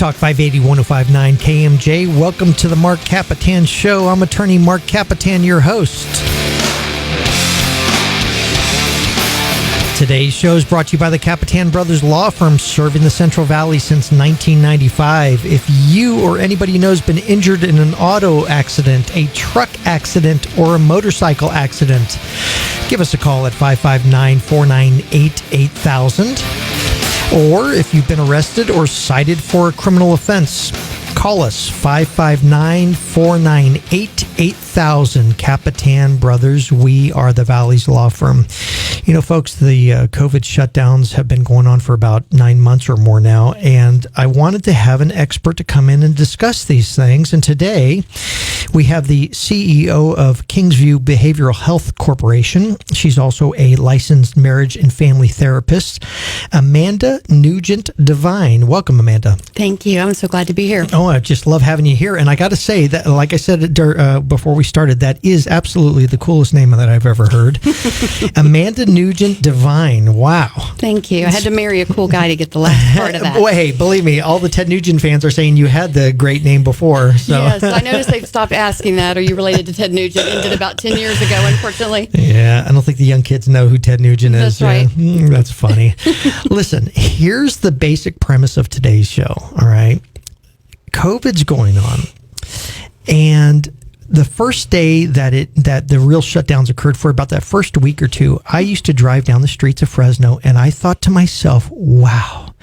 Talk 580 1059 KMJ. Welcome to the Marc Kapetan Show. I'm attorney Marc Kapetan, your host. Today's show is brought to you by the Kapetan Brothers Law Firm, serving the Central Valley since 1995. If you or anybody you know has been injured in an auto accident, a truck accident, or a motorcycle accident, give us a call at 559-498-8000. Or if you've been arrested or cited for a criminal offense, call us 559-498-8000. Kapetan Brothers, we are the Valley's law firm. You know, folks, the COVID shutdowns have been going on for about 9 months or more now, and I wanted to have an expert to come in and discuss these things. And today, we have the CEO of Kingsview Behavioral Health Corporation. She's also a licensed marriage and family therapist, Amanda Nugent Devine. Welcome, Amanda. Thank you. I'm so glad to be here. Oh, I just love having you here. And I got to say that, like I said before we started, that is absolutely the coolest name that I've ever heard. Amanda Nugent Devine. Wow. Thank you. I had to marry a cool guy to get the last part of that. Boy, hey, believe me, all the Ted Nugent fans are saying you had the great name before. So. Yes, I noticed they've stopped asking that. Are you related to Ted Nugent? Ended about 10 years ago, unfortunately. Yeah, I don't think the young kids know who Ted Nugent is. That's right. That's funny. Listen, here's the basic premise of today's show, all right? COVID's going on, and the first day that the real shutdowns occurred, for about that first week or two, I used to drive down the streets of Fresno, and I thought to myself, wow,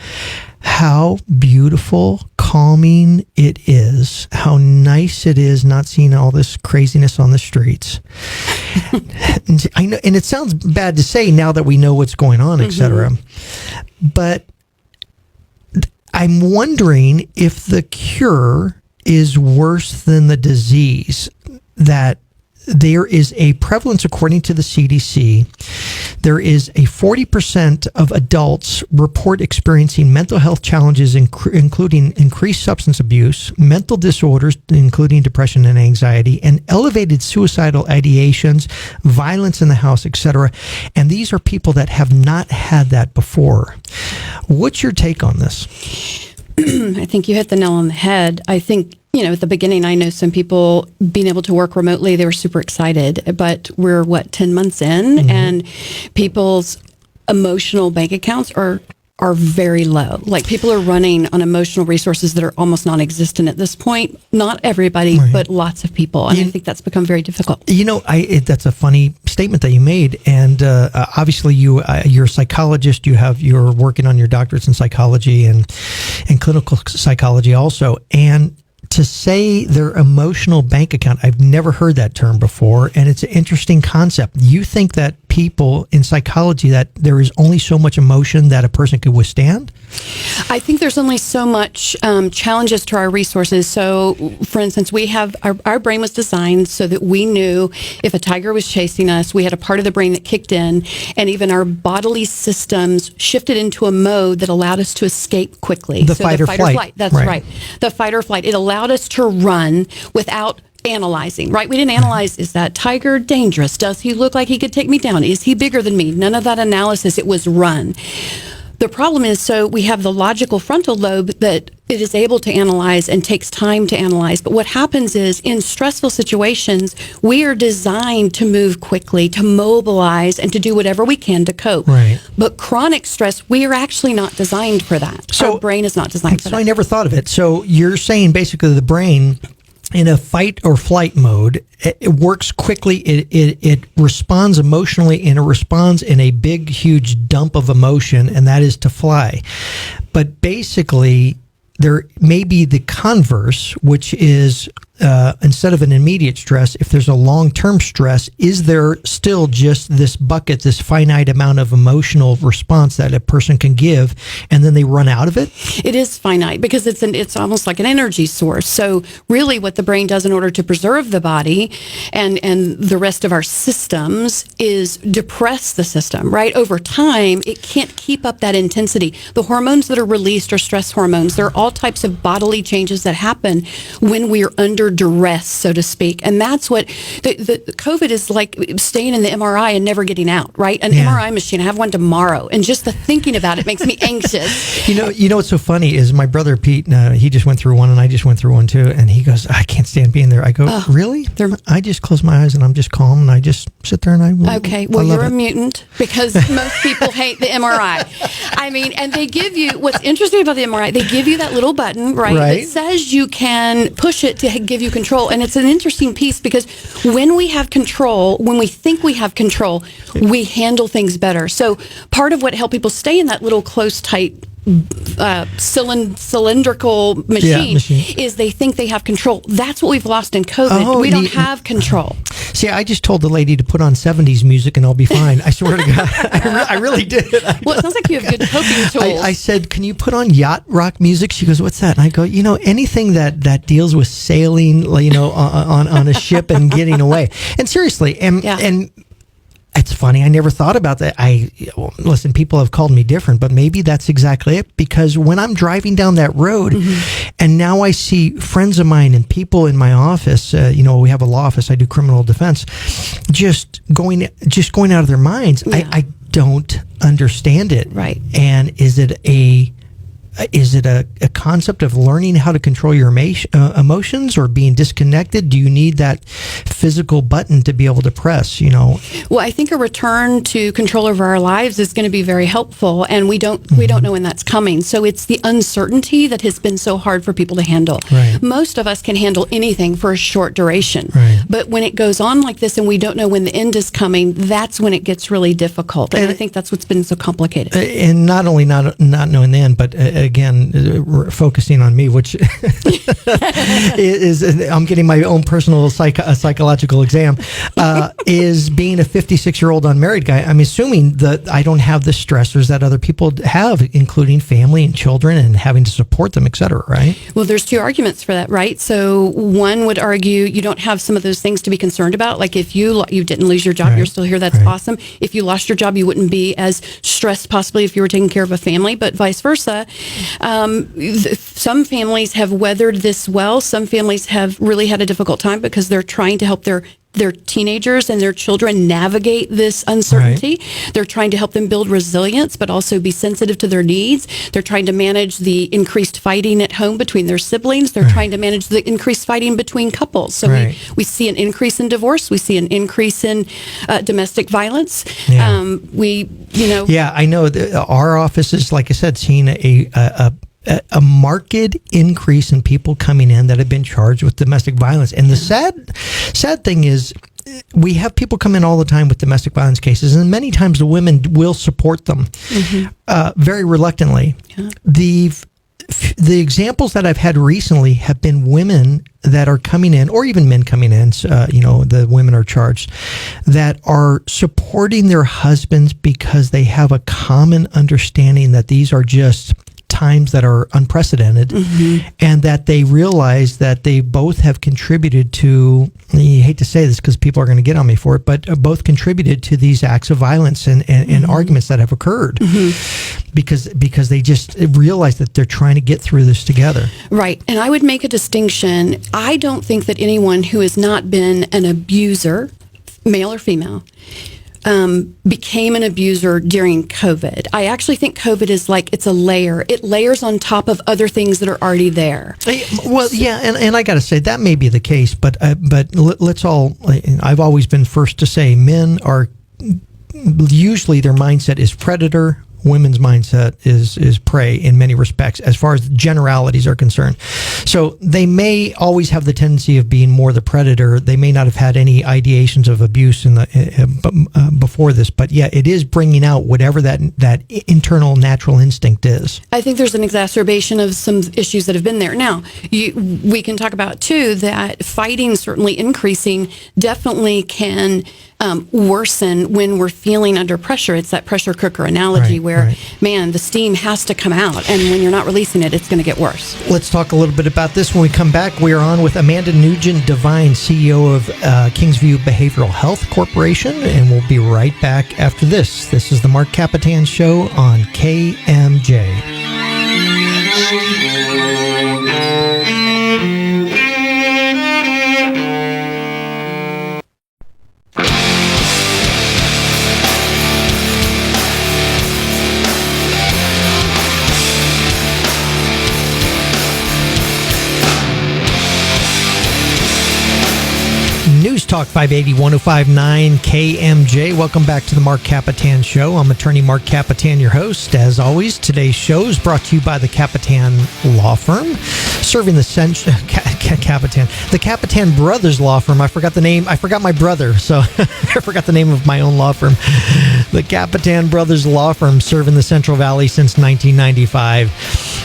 how beautiful, calming it is, how nice it is not seeing all this craziness on the streets. I know, and it sounds bad to say now that we know what's going on, etc. But I'm wondering if the cure is worse than the disease, that there is a prevalence, according to the CDC, there is a 40% of adults report experiencing mental health challenges, including increased substance abuse, mental disorders, including depression and anxiety, and elevated suicidal ideations, violence in the house, etc. And these are people that have not had that before. What's your take on this? I think you hit the nail on the head. I think, at the beginning, I know some people being able to work remotely, they were super excited, but we're 10 months in, and people's emotional bank accounts are very low. Like, people are running on emotional resources that are almost non-existent at this point. Not everybody, right, but lots of people. And I think that's become very difficult. That's a funny statement that you made. And obviously you're a psychologist. You're working on your doctorates in psychology and clinical psychology also. And to say their emotional bank account, I've never heard that term before, and it's an interesting concept. You think that people in psychology, that there is only so much emotion that a person could withstand? I think there's only so much challenges to our resources. So, for instance, we have our brain was designed so that we knew if a tiger was chasing us, we had a part of the brain that kicked in, and even our bodily systems shifted into a mode that allowed us to escape quickly. The fight or flight. That's right. The fight or flight. It allowed us to run without analyzing, right? We didn't analyze, is that tiger dangerous? Does he look like he could take me down? Is he bigger than me? None of that analysis. It was run. The problem is, so we have the logical frontal lobe that it is able to analyze and takes time to analyze. But what happens is, in stressful situations, we are designed to move quickly, to mobilize, and to do whatever we can to cope. Right. But chronic stress, we are actually not designed for that. So, our brain is not designed for that. So I never thought of it. So you're saying basically the brain, in a fight or flight mode, it works quickly. It responds emotionally, and it responds in a big, huge dump of emotion, and that is to fly. But basically, there may be the converse, which is instead of an immediate stress, if there's a long-term stress, is there still just this bucket, this finite amount of emotional response that a person can give, and then they run out of it? It is finite because it's almost like an energy source. So really what the brain does in order to preserve the body and the rest of our systems is depress the system, right? Over time, it can't keep up that intensity. The hormones that are released are stress hormones. There are all types of bodily changes that happen when we are under under duress, so to speak. And that's what the COVID is like, staying in the MRI and never getting out, right? An MRI machine, I have one tomorrow. And just the thinking about it makes me anxious. You know what's so funny is my brother Pete, he just went through one and I just went through one too. And he goes, I can't stand being there. I go, really? I just close my eyes and I'm just calm and I just sit there and Okay, well, you're a mutant because most people hate the MRI. I mean, and they give you, what's interesting about the MRI, they give you that little button, right? That says you can push it to give you control. And it's an interesting piece because when we have control, when we think we have control, we handle things better. So part of what helped people stay in that little close, tight cylindrical machine is they think they have control. That's what we've lost in COVID. We don't have control. See, I just told the lady to put on 70s music and I'll be fine. I swear to God. I really did. Well, it sounds like you have good coping tools. I said, can you put on yacht rock music? She goes, what's that? And I go, anything that deals with sailing, on a ship and getting away. And seriously, and it's funny. I never thought about that. Listen, people have called me different, but maybe that's exactly it. Because when I'm driving down that road and now I see friends of mine and people in my office, we have a law office, I do criminal defense, just going out of their minds. I don't understand it. Right. And is it a concept of learning how to control your emotions or being disconnected? Do you need that physical button to be able to press, Well, I think a return to control over our lives is going to be very helpful, and we don't know when that's coming. So it's the uncertainty that has been so hard for people to handle. Right. Most of us can handle anything for a short duration. Right. But when it goes on like this and we don't know when the end is coming, that's when it gets really difficult. And I think that's what's been so complicated. And not only not knowing the end, but again, focusing on me, which is I'm getting my own personal psychological exam, is being a 56-year-old unmarried guy. I'm assuming that I don't have the stressors that other people have, including family and children and having to support them, et cetera, right? Well, there's two arguments for that, right? So one would argue you don't have some of those things to be concerned about. Like if you didn't lose your job, you're still here, that's awesome. If you lost your job, you wouldn't be as stressed possibly if you were taking care of a family, but vice versa. Some families have weathered this well. Some families have really had a difficult time because they're trying to help their teenagers and their children navigate this uncertainty. Right. They're trying to help them build resilience, but also be sensitive to their needs. They're trying to manage the increased fighting at home between their siblings. They're trying to manage the increased fighting between couples. So we see an increase in divorce. We see an increase in domestic violence. Yeah. Yeah, I know. Our office is, like I said, seeing a marked increase in people coming in that have been charged with domestic violence. And the sad thing is we have people come in all the time with domestic violence cases, and many times the women will support them very reluctantly. Yeah. The examples that I've had recently have been women that are coming in, or even men coming in, the women are charged, that are supporting their husbands because they have a common understanding that these are just times that are unprecedented, and that they realize that they both have contributed to, you hate to say this because people are going to get on me for it, but both contributed to these acts of violence and arguments that have occurred because they just realize that they're trying to get through this together. Right. And I would make a distinction. I don't think that anyone who has not been an abuser, male or female, became an abuser during COVID. I actually think COVID is like, it's a layer. It layers on top of other things that are already there. Well, yeah, and I got to say, that may be the case, but let's all, I've always been first to say, men are, usually their mindset is predator, women's mindset is prey in many respects, as far as generalities are concerned. So they may always have the tendency of being more the predator. They may not have had any ideations of abuse before this, but yeah, it is bringing out whatever that internal natural instinct is. I think there's an exacerbation of some issues that have been there. Now, we can talk about too that fighting certainly increasing definitely can worsen when we're feeling under pressure. It's that pressure cooker analogy where, man, the steam has to come out, and when you're not releasing it, it's going to get worse. Let's talk a little bit about this when we come back. We are on with Amanda Nugent Devine, CEO of Kingsview Behavioral Health Corporation, and we'll be right back after this. This is the Marc Kapetan Show on KMJ. Talk 580 1059 KMJ. Welcome back to the Marc Kapetan Show. I'm attorney Marc Kapetan, your host. As always, today's show is brought to you by the Kapetan Law Firm, serving the Kapetan Brothers Law Firm. I forgot the name. I forgot my brother, so I forgot the name of my own law firm. The Kapetan Brothers Law Firm, serving the Central Valley since 1995.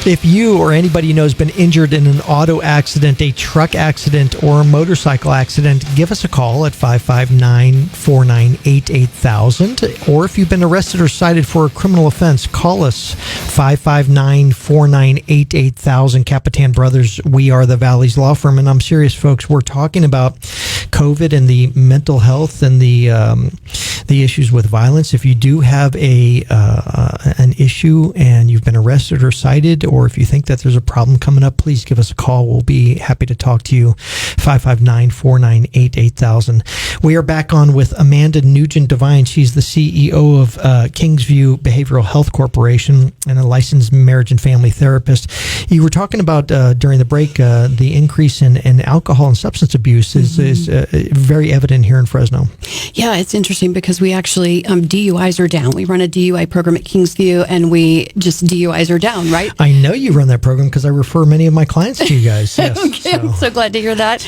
If you or anybody you know has been injured in an auto accident, a truck accident, or a motorcycle accident, give us a call at 559-498-8000. Or if you've been arrested or cited for a criminal offense, call us 559-498-8000. Kapetan Brothers, we are the Valley's law firm. And I'm serious, folks. We're talking about COVID and the mental health and the issues with violence. If you do have an issue and you've been arrested or cited, or if you think that there's a problem coming up, please give us a call. We'll be happy to talk to you. 559-498-8000. We are back on with Amanda Nugent Devine. She's the CEO of Kingsview Behavioral Health Corporation and a licensed marriage and family therapist. You were talking about during the break the increase in alcohol and substance abuse is very evident here in Fresno. Yeah, it's interesting because we actually DUIs are down. We run a DUI program at Kingsview, and we just DUIs are down, right? I know you run that program because I refer many of my clients to you guys. Yes, okay, I'm so glad to hear that.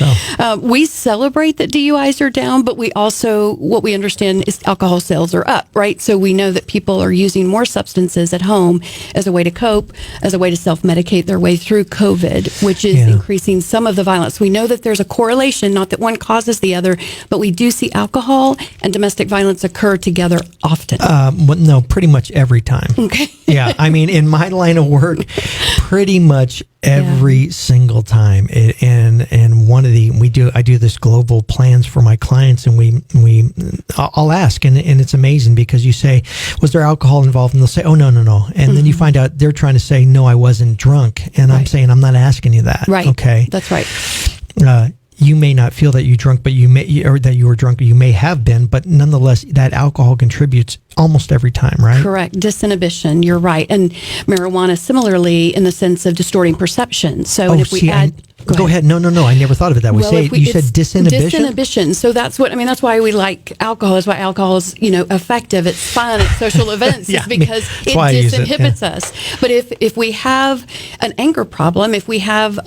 We celebrate that DUIs are down, but we also, what we understand is alcohol sales are up, right? So we know that people are using more substances at home as a way to cope, as a way to self-medicate their way through COVID, which is increasing some of the violence. We know that there's a correlation, not that one causes the other, but we do see alcohol and domestic violence occur together often. No, pretty much every time. Okay. Yeah, I mean, in my line of work, pretty much every single time. And I do this global plans for my clients, and I'll ask, and it's amazing because you say, was there alcohol involved? And they'll say, oh, no. And then you find out they're trying to say, no, I wasn't drunk. And I'm saying, I'm not asking you that. Right. Okay. That's right. You may not feel that you drunk, but or that you were drunk. You may have been, but nonetheless, that alcohol contributes almost every time, right? Correct. Disinhibition. You're right. And marijuana, similarly, in the sense of distorting perception. So, if we add. Go ahead. No. I never thought of it that way. You said disinhibition? Disinhibition. So that's that's why we like alcohol. That's why alcohol is, effective. It's fun at social events. It's because it disinhibits us. But if we have an anger problem, if we have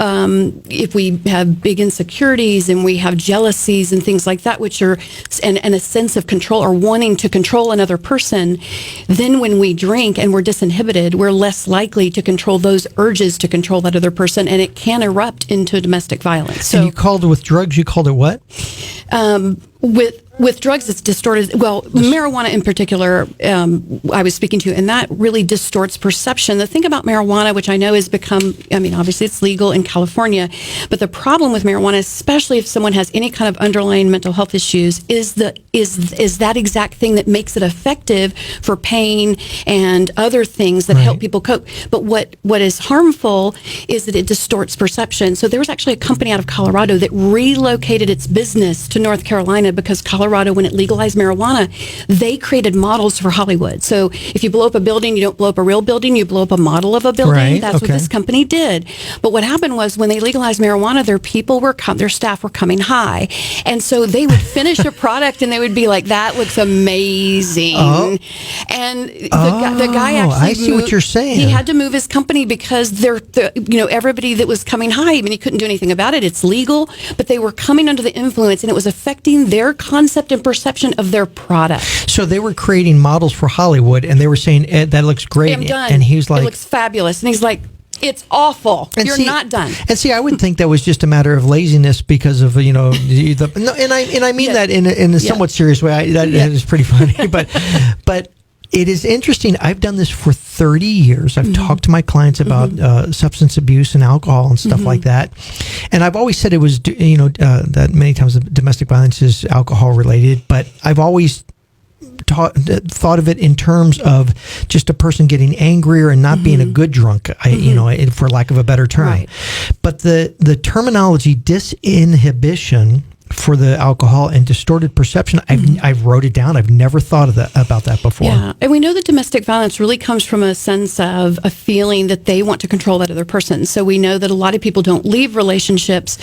big insecurities and we have jealousies and things like that, which are, and a sense of control or wanting to control another person, then when we drink and we're disinhibited, we're less likely to control those urges to control that other person, and it can erupt into domestic violence. So, and you called it with drugs, you called it what? With drugs, it's distorted. Well, marijuana in particular, I was speaking to, and that really distorts perception. The thing about marijuana, which I know has become, obviously it's legal in California, but the problem with marijuana, especially if someone has any kind of underlying mental health issues, is that exact thing that makes it effective for pain and other things that help people cope. But what is harmful is that it distorts perception. So there was actually a company out of Colorado that relocated its business to North Carolina because Colorado, when it legalized marijuana, they created models for Hollywood. So if you blow up a building, you don't blow up a real building, you blow up a model of a building. Right, That's what this company did. But what happened was when they legalized marijuana, their staff were coming high. And so they would finish a product and they would be like, that looks amazing. Oh. And the guy actually I see what you're saying. He had to move his company because everybody that was coming high, he couldn't do anything about it. It's legal, but they were coming under the influence and it was affecting their concept and perception of their product. So they were creating models for Hollywood, and they were saying, Ed, that looks great. I'm done. And he was like, it looks fabulous. And he's like, it's awful. You're not done. And see, I would think that was just a matter of laziness because of and I mean that in a somewhat serious way. That is pretty funny, but. It is interesting. I've done this for 30 years. I've talked to my clients about substance abuse and alcohol and stuff like that. And I've always said it was, that many times domestic violence is alcohol related, but I've always thought of it in terms of just a person getting angrier and not being a good drunk, for lack of a better term. Right. But the terminology disinhibition for the alcohol and distorted perception. I've wrote it down. I've never thought of about that before. Yeah, and we know that domestic violence really comes from a sense of a feeling that they want to control that other person. So we know that a lot of people don't leave relationships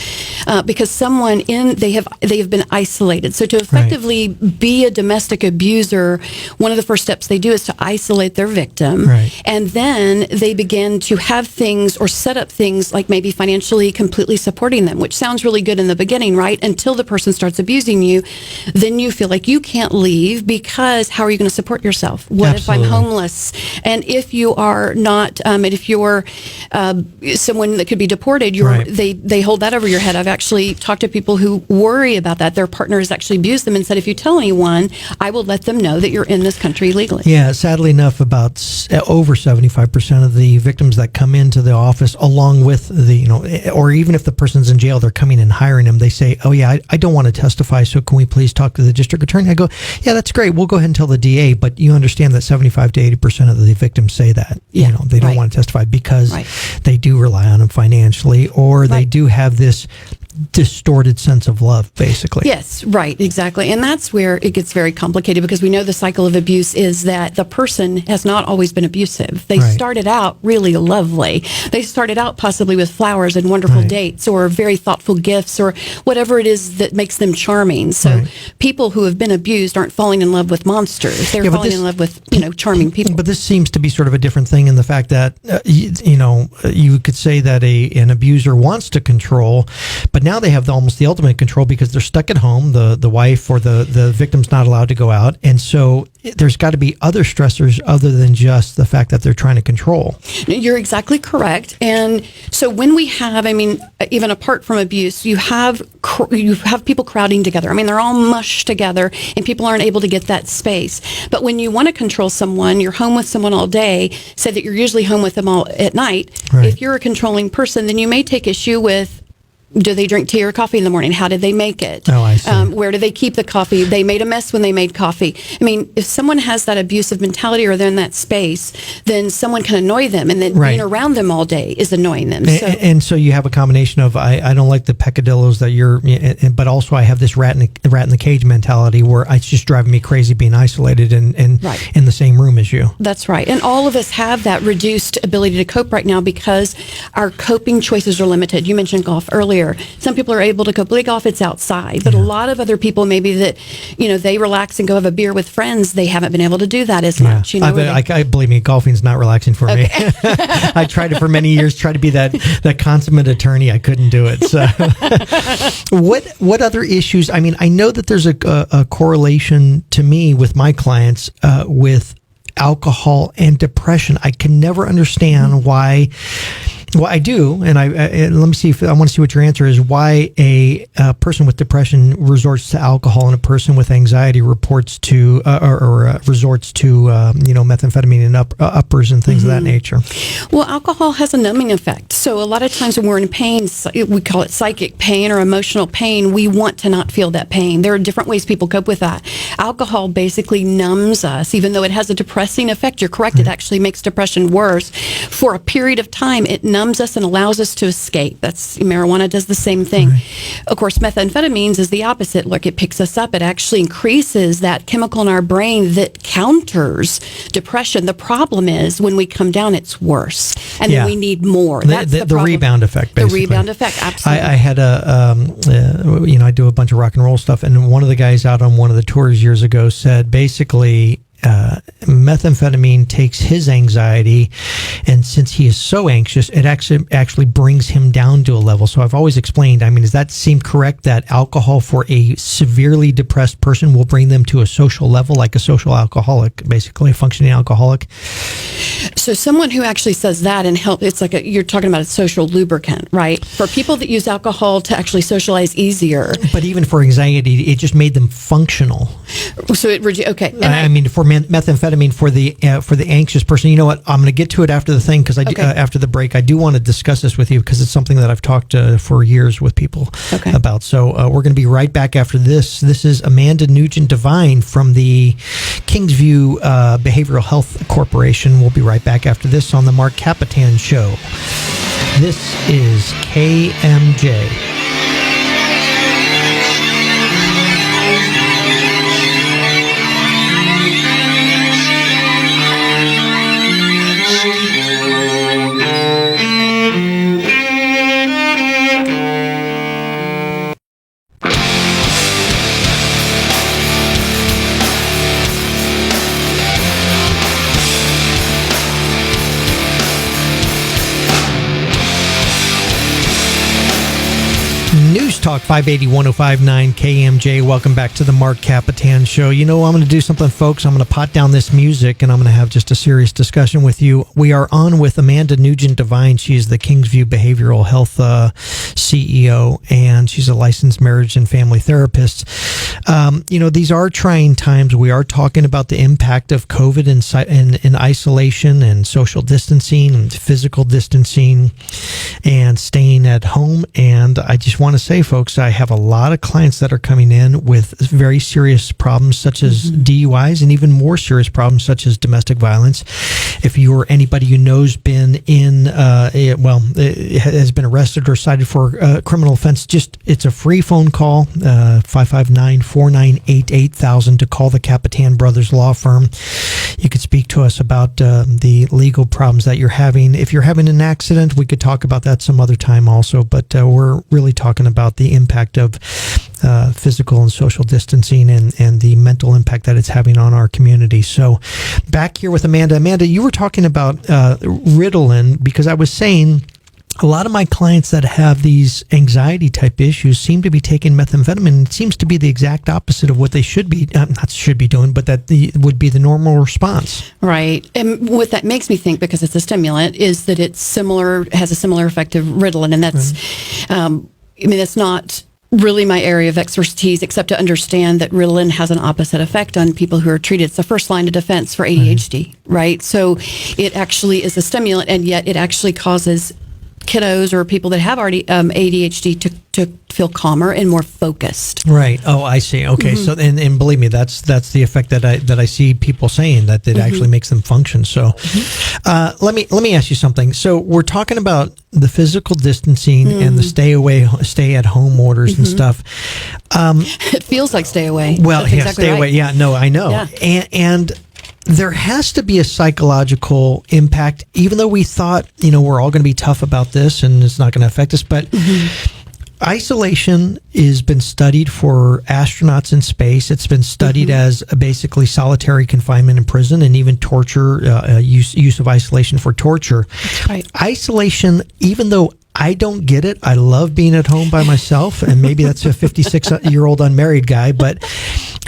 because they have been isolated. So to effectively be a domestic abuser, one of the first steps they do is to isolate their victim, and then they begin to have things or set up things like maybe financially completely supporting them, which sounds really good in the beginning, right? Until the person starts abusing you, then you feel like you can't leave because how are you going to support yourself? What Absolutely. if I'm homeless? And if you are not, and if you're someone that could be deported, they hold that over your head. I've actually talked to people who worry about that. Their partner has actually abused them and said, if you tell anyone, I will let them know that you're in this country legally. Yeah, sadly enough, about over 75% of the victims that come into the office, along with or even if the person's in jail, they're coming and hiring them. They say, "Oh yeah, I don't want to testify, so can we please talk to the district attorney?" I go, "Yeah, that's great. We'll go ahead and tell the DA." But you understand that 75 to 80% of the victims say that they don't want to testify because they do rely on them financially, or they do have this distorted sense of love, basically. Yes, right, exactly. And that's where it gets very complicated because we know the cycle of abuse is that the person has not always been abusive. They started out really lovely. They started out possibly with flowers and wonderful dates or very thoughtful gifts or whatever it is that makes them charming. So people who have been abused aren't falling in love with monsters. They're falling in love with, charming people. But this seems to be sort of a different thing in the fact that, you could say that an abuser wants to control, but now they have almost the ultimate control because they're stuck at home. The wife or the victim's not allowed to go out. And so there's got to be other stressors other than just the fact that they're trying to control. You're exactly correct. And so when we have, even apart from abuse, you have people crowding together. They're all mushed together and people aren't able to get that space. But when you want to control someone, you're home with someone all day, say that you're usually home with them all at night. If you're a controlling person, then you may take issue with, do they drink tea or coffee in the morning? How did they make it? Oh, I see. Where do they keep the coffee? They made a mess when they made coffee. If someone has that abusive mentality or they're in that space, then someone can annoy them. And then being around them all day is annoying them. And so you have a combination of, I don't like the peccadillos that but also I have this rat in the cage mentality where it's just driving me crazy being isolated and in the same room as you. That's right. And all of us have that reduced ability to cope right now because our coping choices are limited. You mentioned golf earlier. Some people are able to go play golf, it's outside. But a lot of other people, maybe that, they relax and go have a beer with friends, they haven't been able to do that as much. I believe me, golfing's not relaxing for me. I tried it for many years, tried to be that consummate attorney. I couldn't do it. So what other issues? I know that there's a correlation to me with my clients with alcohol and depression. I can never understand why. Well, I do, and let me see if I want to see what your answer is. Why a person with depression resorts to alcohol, and a person with anxiety resorts to methamphetamine and uppers and things of that nature. Well, alcohol has a numbing effect. So a lot of times when we're in pain, we call it psychic pain or emotional pain. We want to not feel that pain. There are different ways people cope with that. Alcohol basically numbs us, even though it has a depressing effect. You're correct; it actually makes depression worse for a period of time. It numbs us and allows us to escape. Marijuana does the same thing. Of course, methamphetamines is the opposite. Look, it picks us up. It actually increases that chemical in our brain that counters depression. The problem is when we come down, it's worse, and then we need more. That's the rebound effect. Basically. The rebound effect. Absolutely. I had I do a bunch of rock and roll stuff, and one of the guys out on one of the tours years ago said basically, methamphetamine takes his anxiety, and since he is so anxious, it actually brings him down to a level. So I've always explained, does that seem correct, that alcohol for a severely depressed person will bring them to a social level, like a social alcoholic, basically a functioning alcoholic? So someone who actually says that and help, it's like you're talking about a social lubricant, right? For people that use alcohol to actually socialize easier. But even for anxiety, it just made them functional. So okay. For methamphetamine for the anxious person, you know what? I'm going to get to it after the thing because after the break, I do want to discuss this with you because it's something that I've talked for years with people about. So we're going to be right back after this. This is Amanda Nugent Devine from the Kingsview Behavioral Health Corporation. We'll be right back after this on the Marc Kapetan Show. This is KMJ. News Talk 580 1059 KMJ. Welcome back to the Marc Kapetan Show. You know, I'm going to do something, folks. I'm going to pot down this music and I'm going to have just a serious discussion with you. We are on with Amanda Nugent Devine. She's the Kingsview Behavioral Health CEO, and she's a licensed marriage and family therapist. You know, these are trying times. We are talking about the impact of COVID and isolation and social distancing and physical distancing and staying at home. And I just want to say, folks, I have a lot of clients that are coming in with very serious problems such as DUIs and even more serious problems such as domestic violence. If you or anybody you know's been in, has been arrested or cited for a criminal offense, it's a free phone call, 559-498-8000 to call the Kapetan Brothers Law Firm. You could speak to us about the legal problems that you're having. If you're having an accident, we could talk about that some other time also, but we're really talking about the impact of physical and social distancing and the mental impact that it's having on our community. So back here with Amanda. Amanda, you were talking about Ritalin, because I was saying a lot of my clients that have these anxiety type issues seem to be taking methamphetamine. It seems to be the exact opposite of what they should be, doing, but that would be the normal response. Right. And what that makes me think, because it's a stimulant, is that has a similar effect of Ritalin. And that's, that's not really my area of expertise, except to understand that Ritalin has an opposite effect on people who are treated. It's the first line of defense for ADHD, right? So it actually is a stimulant, and yet it actually causes kiddos or people that have already ADHD to feel calmer and more focused. Right. Oh, I see. Okay. So, and believe me, that's the effect that I see people saying, that it actually makes them function. So, let me ask you something. So we're talking about the physical distancing and the stay at home orders and stuff. It feels like stay away. Well, That's exactly stay right. away. Yeah. No, I know. Yeah. And there has to be a psychological impact, even though we thought, we're all going to be tough about this and it's not going to affect us. But isolation has been studied for astronauts in space. It's been studied as basically solitary confinement in prison, and even torture, use of isolation for torture. That's right. Isolation, even though I don't get it, I love being at home by myself, and maybe that's a 56-year-old unmarried guy, but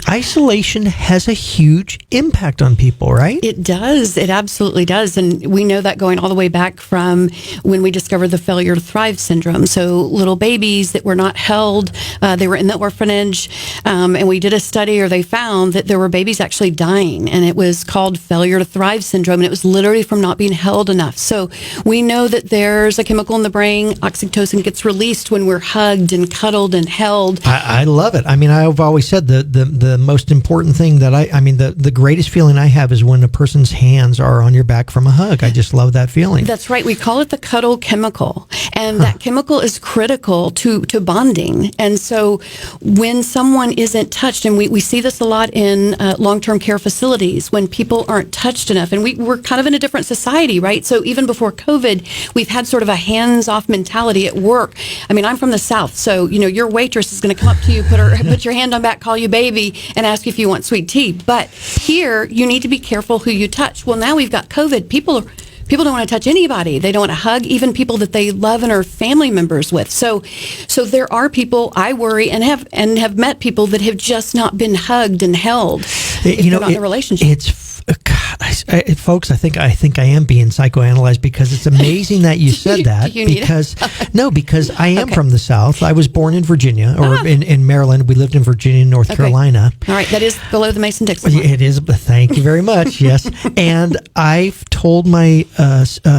isolation has a huge impact on people, right? It does. It absolutely does. And we know that going all the way back from when we discovered the failure to thrive syndrome. So little babies that were not held, they were in the orphanage, and we did a study, or they found that there were babies actually dying, and it was called failure to thrive syndrome, and it was literally from not being held enough. So we know that there's a chemical in the brain, oxytocin, gets released when we're hugged and cuddled and held. I love it. I mean, I've always said the most important thing that the greatest feeling I have is when a person's hands are on your back from a hug. I just love that feeling. That's right. We call it the cuddle chemical. And that chemical is critical to bonding. And so when someone isn't touched, and we see this a lot in long-term care facilities, when people aren't touched enough, and we're kind of in a different society, right? So even before COVID, we've had sort of a hands-off mentality at work. I mean, I'm from the South, so, your waitress is going to come up to you, put your hand on back, call you baby, and ask you if you want sweet tea. But here, you need to be careful who you touch. Well, now we've got COVID. People don't want to touch anybody. They don't want to hug even people that they love and are family members with. So there are people, I worry, and have met people that have just not been hugged and held if they're not in a relationship. Folks, I think I am being psychoanalyzed, because it's amazing that you said that. Because I am from the South. I was born in Virginia, or in Maryland. We lived in Virginia and North Carolina. All right, that is below the Mason-Dixon line. It is. Thank you very much. Yes, and I've told my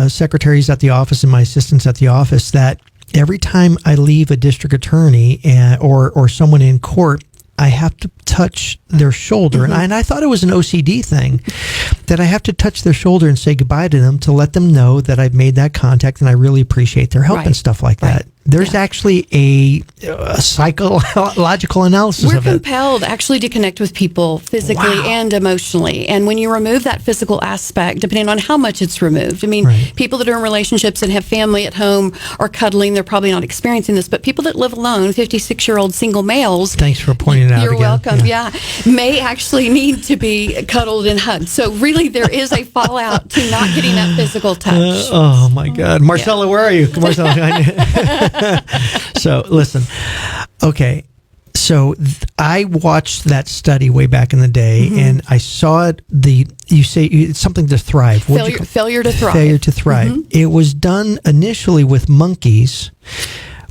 secretaries at the office and my assistants at the office that every time I leave a district attorney or someone in court, I have to touch their shoulder. And I thought it was an OCD thing, that I have to touch their shoulder and say goodbye to them to let them know that I've made that contact and I really appreciate their help and stuff like that. There's actually a psychological analysis of it. We're compelled actually to connect with people physically and emotionally. And when you remove that physical aspect, depending on how much it's removed, I mean, people that are in relationships and have family at home are cuddling, they're probably not experiencing this, but people that live alone, 56-year-old single males. Thanks for pointing it out You're again. welcome. yeah, may actually need to be cuddled and hugged. So really, there is a fallout to not getting that physical touch. Oh my God, Marcella, where are you, Marcella? So listen, okay. So I watched that study way back in the day, and I saw it. You say it's something to thrive. Failure to thrive. Failure to thrive. It was done initially with monkeys,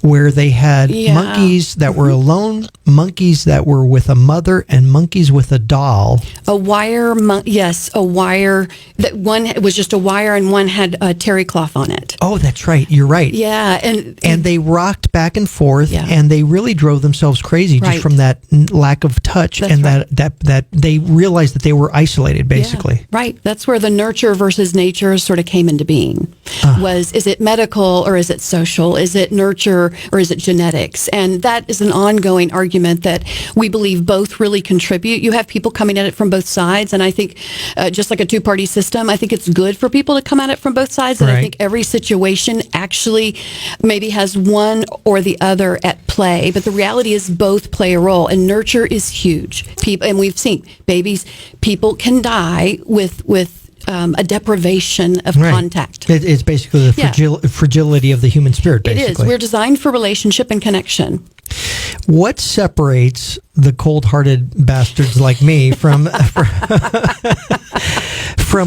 where they had monkeys that were alone, monkeys that were with a mother, and monkeys with a doll. A wire, a wire. That one was just a wire, and one had a terry cloth on it. Oh, that's right. You're right. Yeah, and they rocked back and forth, and they really drove themselves crazy just from that lack of touch, that's and that they realized that they were isolated, basically. Yeah, right. That's where the nurture versus nature sort of came into being. Is it medical or is it social? Is it nurture or is it genetics? And that is an ongoing argument that we believe both really contribute. You have people coming at it from both sides, and I think just like a two-party system, I think it's good for people to come at it from both sides, and I think every situation actually maybe has one or the other at play, but the reality is both play a role, and nurture is huge. People, and we've seen people can die with a deprivation of contact. It's basically the fragility of the human spirit, basically. It is. We're designed for relationship and connection. What separates the cold-hearted bastards like me from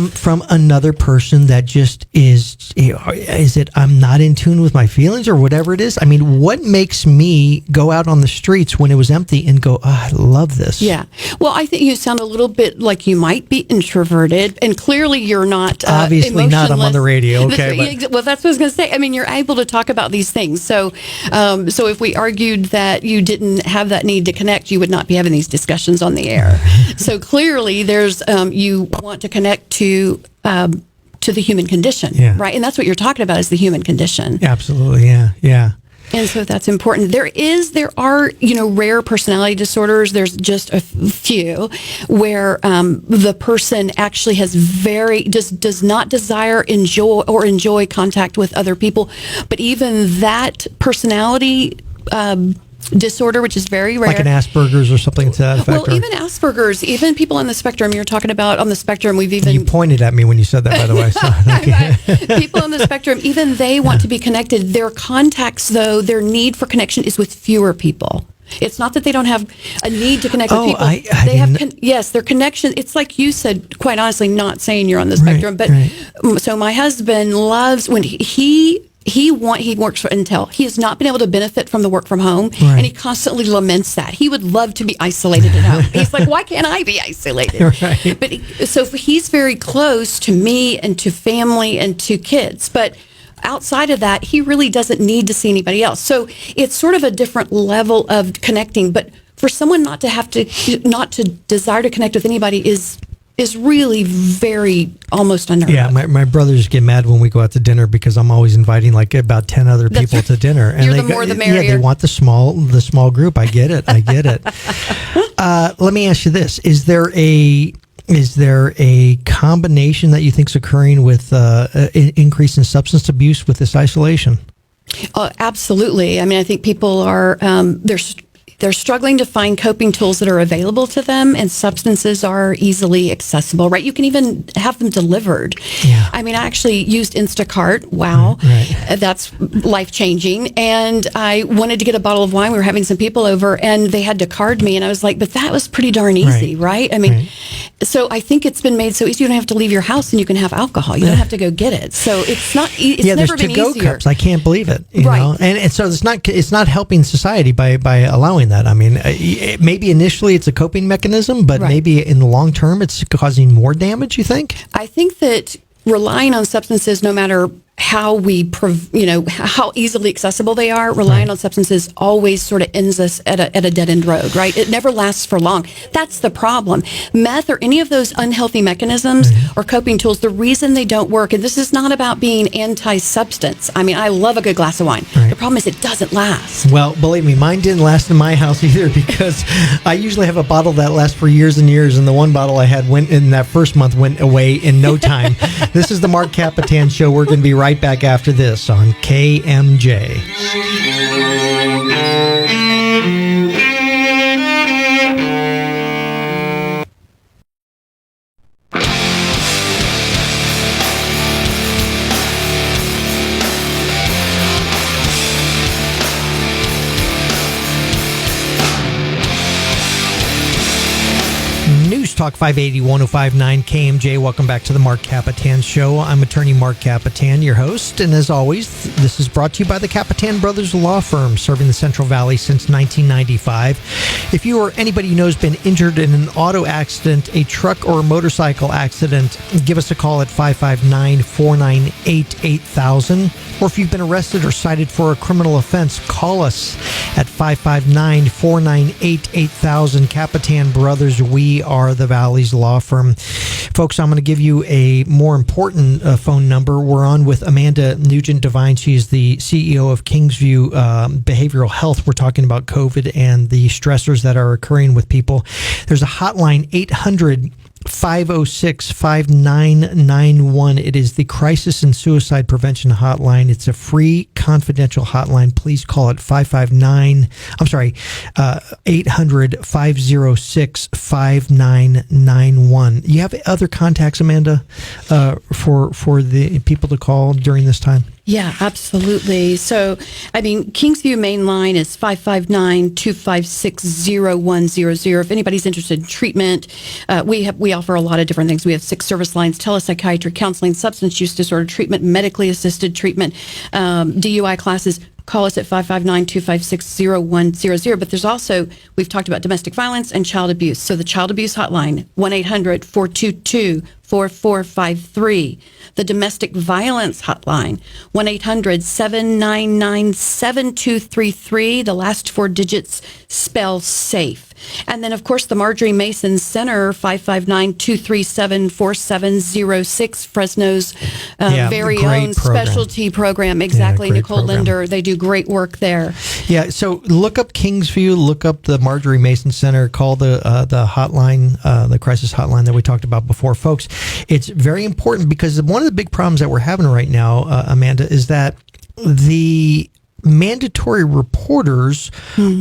from another person that just is it I'm not in tune with my feelings or whatever it is? I mean, what makes me go out on the streets when it was empty and go, I love this? Yeah. Well, I think you sound a little bit like you might be introverted, and clearly you're not. Obviously not. I'm on the radio. Okay. Well, that's what I was going to say. I mean, you're able to talk about these things. So if we argued that you didn't have that need to connect, you would not be having these discussions on the air. So clearly there's you want to connect to the human condition, right? And that's what you're talking about, is the human condition. Absolutely, yeah. And so that's important. There are, rare personality disorders. There's just a few where the person actually has does not enjoy contact with other people. But even that personality disorder, which is very rare. Like an Asperger's or something to that effect? Well, even Asperger's, even people on the spectrum, you're talking about on the spectrum, You pointed at me when you said that, by the way. So thank you. People on the spectrum, even they want to be connected. Their contacts, though, their need for connection is with fewer people. It's not that they don't have a need to connect with people. Their connection. It's like you said, quite honestly, not saying you're on the spectrum, so my husband loves when he works for Intel. He has not been able to benefit from the work from home, and he constantly laments that. He would love to be isolated at home. He's like, why can't I be isolated? Right. But he's very close to me and to family and to kids. But outside of that, he really doesn't need to see anybody else. So it's sort of a different level of connecting. But for someone not to desire to connect with anybody is really very almost unheard of. Yeah, my brothers get mad when we go out to dinner because I'm always inviting like about 10 other people to dinner. And the more the merrier. Yeah, they want the small group. I get it. Let me ask you this. Is there a combination that you think is occurring with increase in substance abuse with this isolation? Absolutely. I mean, I think people are, they're struggling to find coping tools that are available to them, and substances are easily accessible, right? You can even have them delivered. Yeah. I mean, I actually used Instacart. Wow. Right. That's life-changing. And I wanted to get a bottle of wine. We were having some people over, and they had to card me. And I was like, but that was pretty darn easy, right? I mean, so I think it's been made so easy. You don't have to leave your house and you can have alcohol. You don't have to go get it. So it's not, it's never been easier. There's to-go cups. I can't believe it. You know? And so it's not helping society by allowing that. I mean, maybe initially it's a coping mechanism, but maybe in the long term it's causing more damage, you think? I think that relying on substances, no matter how how easily accessible they are, relying on substances always sort of ends us at a dead-end road, right? It never lasts for long. That's the problem. Meth or any of those unhealthy mechanisms or coping tools, the reason they don't work, and this is not about being anti-substance. I mean, I love a good glass of wine. The problem is it doesn't last. Well, believe me, mine didn't last in my house either, because I usually have a bottle that lasts for years and years, and the one bottle I had went in that first month went away in no time. This is the Marc Kapetan Show. We're going to be right back after this on KMJ. Talk 580 1059 KMJ. Welcome back to the Marc Kapetan Show. I'm attorney Marc Kapetan, your host. And as always, this is brought to you by the Kapetan Brothers Law Firm, serving the Central Valley since 1995. If you or anybody you know has been injured in an auto accident, a truck or a motorcycle accident, give us a call at 559-498-8000. Or if you've been arrested or cited for a criminal offense, call us at 559-498-8000. Kapetan Brothers, we are the Valley's law firm. Folks, I'm going to give you a more important phone number. We're on with Amanda Nugent Devine. She's the CEO of Kingsview Behavioral Health. We're talking about COVID and the stressors that are occurring with people. There's a hotline, 800-506-5991. It is the Crisis and Suicide Prevention Hotline. It's a free, confidential hotline. Please call it 800-506-5991. You have other contacts, Amanda, for the people to call during this time? Yeah, absolutely. So, Kingsview main line is 559-256-0100. If anybody's interested in treatment, we offer a lot of different things. We have 6 service lines: telepsychiatry, counseling, substance use disorder treatment, medically assisted treatment, DUI classes. Call us at 559-256-0100. But there's also, we've talked about domestic violence and child abuse. So the child abuse hotline, 1-800-422-4453. The domestic violence hotline, 1-800-799-7233. The last 4 digits spell SAFE. And then, of course, the Marjorie Mason Center, 559-237-4706, Fresno's very own specialty program. Exactly. Nicole program. Linder, they do great work there. Yeah, so look up Kingsview, look up the Marjorie Mason Center, call the hotline, the crisis hotline that we talked about before. Folks, it's very important because one of the big problems that we're having right now, Amanda, is that the mandatory reporters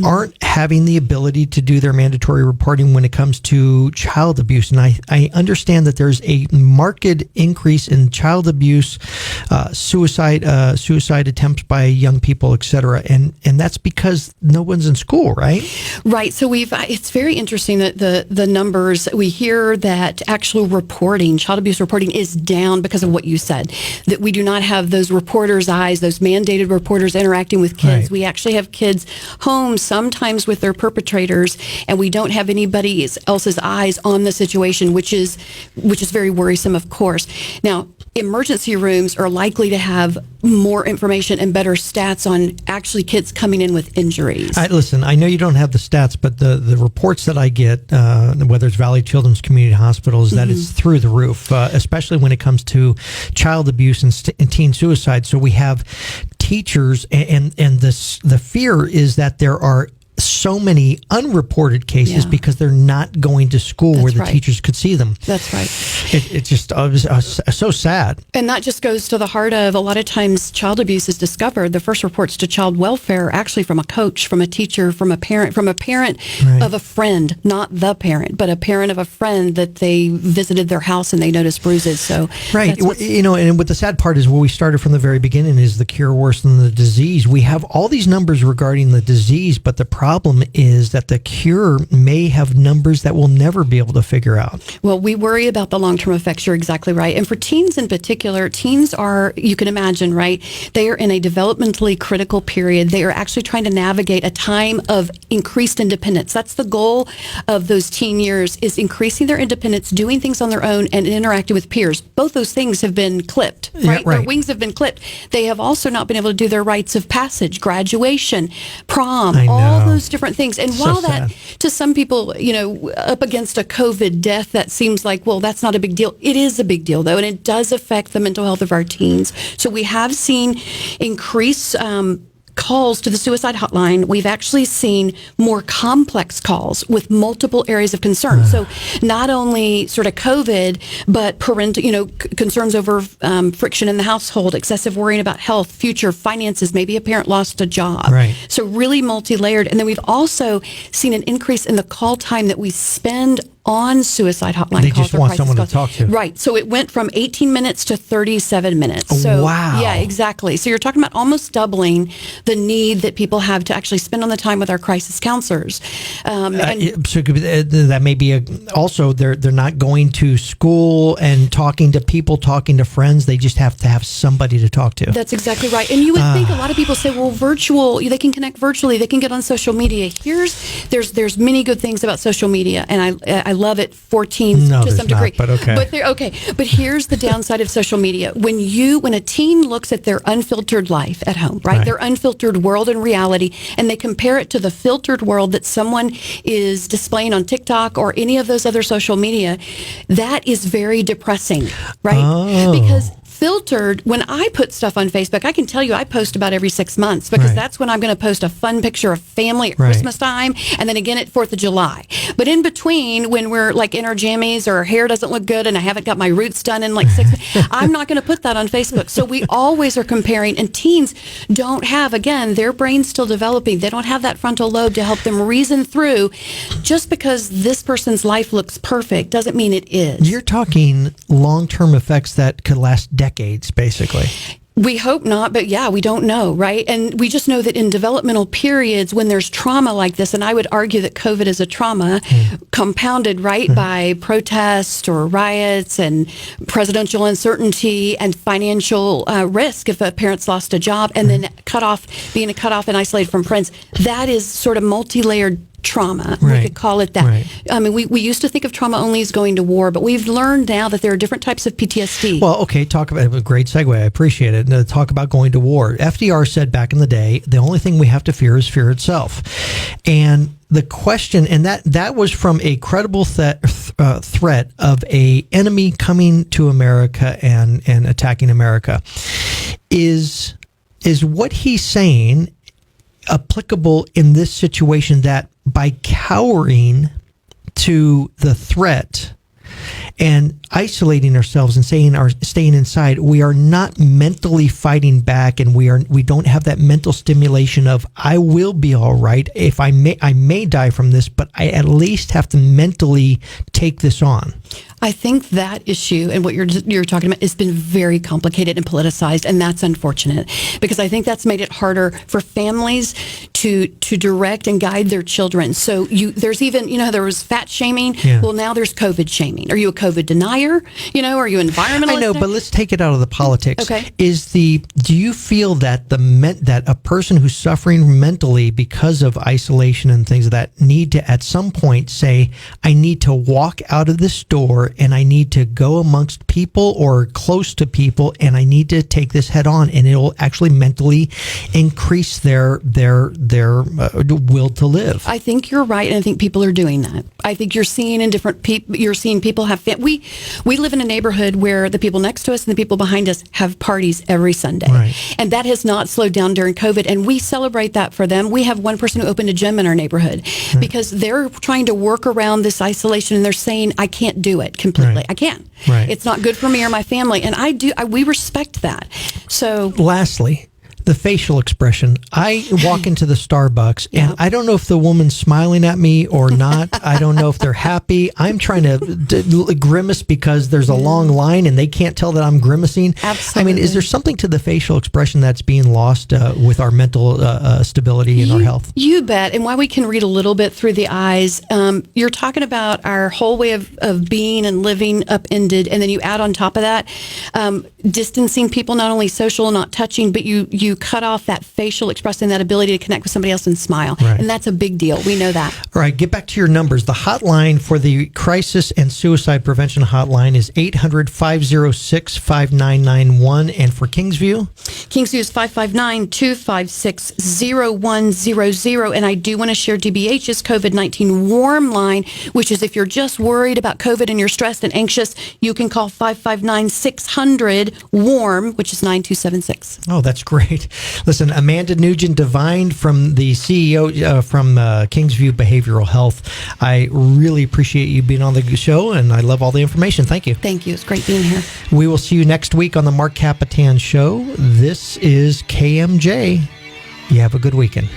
aren't having the ability to do their mandatory reporting when it comes to child abuse. And I understand that there's a marked increase in child abuse, suicide attempts by young people, et cetera. And that's because no one's in school, right? Right. So it's very interesting that the numbers, we hear that actual reporting, child abuse reporting, is down because of what you said, that we do not have those reporters' eyes, those mandated reporters interacting with kids. Right. We actually have kids home sometimes with their perpetrators, and we don't have anybody else's eyes on the situation, which is very worrisome, of course. Now, emergency rooms are likely to have more information and better stats on actually kids coming in with injuries. Listen, I know you don't have the stats, but the reports that I get, whether it's Valley Children's Community Hospital, is that it's through the roof, especially when it comes to child abuse and teen suicide. So we have teachers, and the fear is that there are so many unreported cases because they're not going to school where the teachers could see them. That's right. It's just so sad. And that just goes to the heart of, a lot of times child abuse is discovered. The first reports to child welfare are actually from a coach, from a teacher, from a parent of a friend, not the parent, but a parent of a friend that they visited their house and they noticed bruises. So and what the sad part is, where we started from the very beginning, is the cure worse than the disease. We have all these numbers regarding the disease, but the problem is that the cure may have numbers that we'll never be able to figure out. Well, we worry about the long-term effects. You're exactly right. And for teens in particular, teens are, you can imagine, right? They are in a developmentally critical period. They are actually trying to navigate a time of increased independence. That's the goal of those teen years, is increasing their independence, doing things on their own, and interacting with peers. Both those things have been clipped, right? Their wings have been clipped. They have also not been able to do their rites of passage, graduation, prom, all those different things. And while that, to some people, up against a COVID death, that seems like, well, that's not a big deal. It is a big deal, though, and it does affect the mental health of our teens. So we have seen increase calls to the suicide hotline. We've actually seen more complex calls with multiple areas of concern. So not only sort of COVID, but parental, concerns over friction in the household, excessive worrying about health, future, finances, maybe a parent lost a job. Right. So really multi-layered. And then we've also seen an increase in the call time that we spend on suicide hotline They calls just or want crisis someone to calls. talk to. Right. So it went from 18 minutes to 37 minutes. So, wow. Yeah, exactly. So you're talking about almost doubling the need that people have to actually spend on the time with our crisis counselors. So it could be, that may be also they're not going to school and talking to people, talking to friends. They just have to have somebody to talk to. That's exactly right. And you would think a lot of people say, well, virtual, they can connect virtually, they can get on social media. There's many good things about social media, and I love it for teens to some degree. But okay. But here's the downside of social media. When a teen looks at their unfiltered life at home, right? Their unfiltered world and reality, and they compare it to the filtered world that someone is displaying on TikTok or any of those other social media, that is very depressing, right? Oh. Because filtered, when I put stuff on Facebook, I can tell you I post about every 6 months because that's when I'm going to post a fun picture of family at Christmas time and then again at 4th of July. But in between, when we're like in our jammies or our hair doesn't look good and I haven't got my roots done in like 6 months, I'm not going to put that on Facebook. So we always are comparing, and teens don't have, again, their brain's still developing. They don't have that frontal lobe to help them reason through. Just because this person's life looks perfect doesn't mean it is. You're talking long-term effects that could last decades, basically. We hope not, but yeah, we don't know, right? And we just know that in developmental periods, when there's trauma like this, and I would argue that COVID is a trauma compounded, right, by protest or riots and presidential uncertainty and financial risk if a parent's lost a job and then being cut off and isolated from friends. That is sort of multi-layered trauma. We could call it that. I mean, we used to think of trauma only as going to war, but we've learned now that there are different types of PTSD. Well, okay, talk about a great segue. I appreciate it. Now, talk about going to war. FDR said back in the day, the only thing we have to fear is fear itself. And the question, and that was from a credible threat of a enemy coming to America and attacking America. Is what he's saying applicable in this situation, that by cowering to the threat and isolating ourselves and staying inside, we are not mentally fighting back, and we don't have that mental stimulation of I will be all right. If I may die from this, but I at least have to mentally take this on. I think that issue and what you're talking about has been very complicated and politicized, and that's unfortunate because I think that's made it harder for families to direct and guide their children. So there's even, there was fat shaming. Yeah. Well, now there's COVID shaming. Are you a COVID denier? Are you environmentalist? I know, but let's take it out of the politics. Okay. Do you feel that that a person who's suffering mentally because of isolation and things of that need to at some point say, I need to walk out of this door and I need to go amongst people or close to people and I need to take this head on, and it'll actually mentally increase their will to live? I think you're right, and I think people are doing that. I think you're seeing in different people. You're seeing people have. We live in a neighborhood where the people next to us and the people behind us have parties every Sunday, and that has not slowed down during COVID. And we celebrate that for them. We have one person who opened a gym in our neighborhood because they're trying to work around this isolation, and they're saying, "I can't do it completely. I can't. It's not good for me or my family." And we respect that. So, lastly, the facial expression. I walk into the Starbucks and I don't know if the woman's smiling at me or not. I don't know if they're happy. I'm trying to grimace because there's a long line and they can't tell that I'm grimacing. Absolutely. I mean, is there something to the facial expression that's being lost with our mental stability and our health? You bet. And while we can read a little bit through the eyes, you're talking about our whole way of being and living upended. And then you add on top of that, distancing people, not only social, not touching, but you cut off that facial expression, that ability to connect with somebody else and smile. And that's a big deal. We know that. All right. Get back to your numbers. The hotline for the Crisis and Suicide Prevention Hotline is 800-506-5991. And for Kingsview? Kingsview is 559-256-0100. And I do want to share DBH's COVID-19 warm line, which is if you're just worried about COVID and you're stressed and anxious, you can call 559-600-WARM, which is 9276. Oh, that's great. Listen, Amanda Nugent Devine from the CEO from Kingsview Behavioral Health. I really appreciate you being on the show, and I love all the information. Thank you. Thank you. It's great being here. We will see you next week on the Marc Kapetan Show. This is KMJ. You have a good weekend.